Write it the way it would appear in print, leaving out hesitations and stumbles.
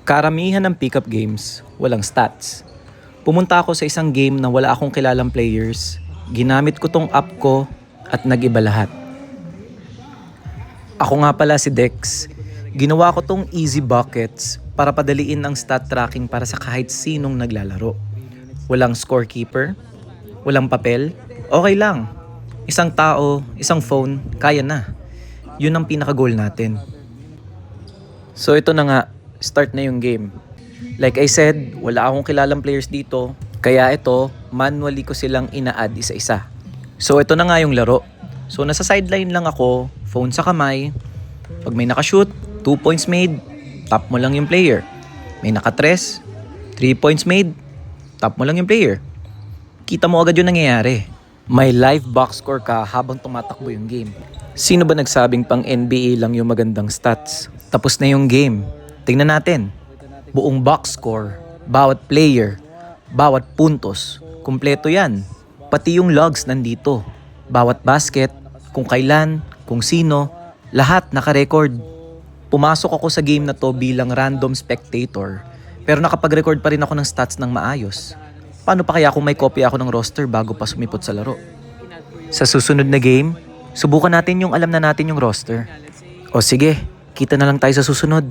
Karamihan ng pickup games, walang stats. Pumunta ako sa isang game na wala akong kilalang players, ginamit ko tong app ko at nag-iba lahat. Ako nga pala si Dex. Ginawa ko tong easy buckets para padaliin ang stat tracking para sa kahit sinong naglalaro. Walang scorekeeper, walang papel, okay lang. Isang tao, isang phone, kaya na. Yun ang pinaka-goal natin. So ito na nga, start na yung game. Like I said, wala akong kilalang players dito, kaya ito, manually ko silang ina-add isa-isa. So ito na nga yung laro. So nasa sideline lang ako, phone sa kamay. Pag may nakashoot, 2 points made, tap mo lang yung player. May nakatres, 3 points made, tap mo lang yung player. Kita mo agad yung nangyayari. May live box score ka habang tumatakbo yung game. Sino ba nagsabing pang NBA lang yung magandang stats? Tapos na yung game. Tingnan natin. Buong box score, bawat player, bawat puntos, kumpleto yan. Pati yung logs nandito. Bawat basket, kung kailan, kung sino, lahat naka-record. Pumasok ako sa game na to bilang random spectator, pero nakapag-record pa rin ako ng stats ng maayos. Paano pa kaya kung may copy ako ng roster bago pa sumipot sa laro? Sa susunod na game, subukan natin yung alam na natin yung roster. O sige, kita na lang tayo sa susunod.